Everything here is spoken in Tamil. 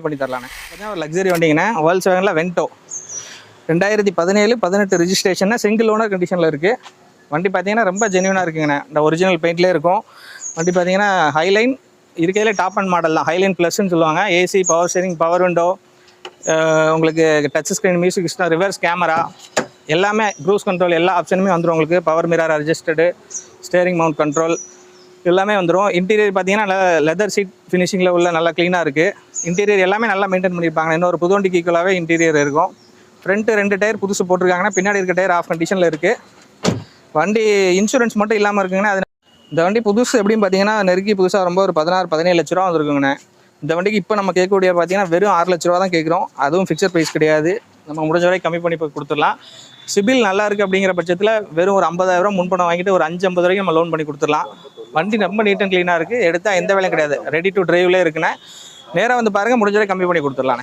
பண்ணி தரலாண்ணே. பார்த்தீங்கன்னா ஒரு லக்ஸரி வண்டிங்கண்ணே. வேர்ல்ட்ஸ் வேகனில் வென்டோ 2017-18 ரிஜிஸ்ட்ரேஷன், சிங்கிள் ஓனர் கண்டிஷனில் இருக்குது. வண்டி பார்த்தீங்கன்னா ரொம்ப ஜென்யூனாக இருக்குங்கண்ணே. இந்த ஒரிஜினல் பெயிண்ட்லேயே இருக்கும். வண்டி பார்த்தீங்கன்னா ஹைலைன் இருக்கையிலே டாப் அண்ட் மாடல் தான். ஹைலைன் ப்ளஸ்ன்னு சொல்லுவாங்க. AC, power steering, power window, உங்களுக்கு touch screen, music system, reverse camera எல்லாமே, க்ரூஸ் கண்ட்ரோல் எல்லா ஆப்ஷனுமே வந்துடும் உங்களுக்கு. Power mirror adjusted, steering mount control எல்லாமே வந்துடும். இன்டீரியர் பார்த்தீங்கன்னா நல்லா லெதர் சீட் ஃபினிஷிங்கில் உள்ள நல்லா க்ளீனாக இருக்குது. இன்டீரியர் எல்லாமே நல்லா மெயின்டைன் பண்ணியிருப்பாங்க. இன்னொரு புது வண்டிக்கு ஈக்குவலாகவே இன்டீரியர் இருக்கும். ஃப்ரண்ட்டு 2 டயர் புதுசு போட்டிருக்காங்கன்னா, பின்னாடி இருக்க டயர் ஆஃப் கண்டிஷனில் இருக்குது. வண்டி இன்சூரன்ஸ் மட்டும் இல்லாமல் இருக்குங்கண்ணா. அது இந்த வண்டி புதுசு எப்படின்னு பார்த்தீங்கன்னா நெருக்கி புதுசாக ரொம்ப ஒரு 16-17 லட்ச ரூபா வந்துருக்குங்கண்ணே. இந்த வண்டிக்கு இப்போ நம்ம கேட்கக்கூடிய பார்த்தீங்கன்னா வெறும் 6 லட்ச ரூபா தான் கேட்குறோம். அதுவும் ஃபிக்ஸட் ப்ரைஸ் கிடையாது. நம்ம முடிஞ்ச வரை கம்மி பண்ணி கொடுத்துடலாம். சிபில் நல்லா இருக்குது அப்படிங்கிற பட்சத்தில் வெறும் ஒரு 50,000 முன்பணம் வாங்கிட்டு ஒரு 5-50 வரைக்கும் நம்ம லோன் பண்ணி கொடுத்துடலாம். வண்டி ரொம்ப நீட் அண்ட் க்ளீனாக இருக்குது. எடுத்தால் எந்த வேலையும் கிடையாது. ரெடி டு டிரைவ்லேயே இருக்குண்ணே. நேராக வந்து பாருங்கள், முடிஞ்ச வரை கம்மி பண்ணி கொடுத்துடலாண்ணே.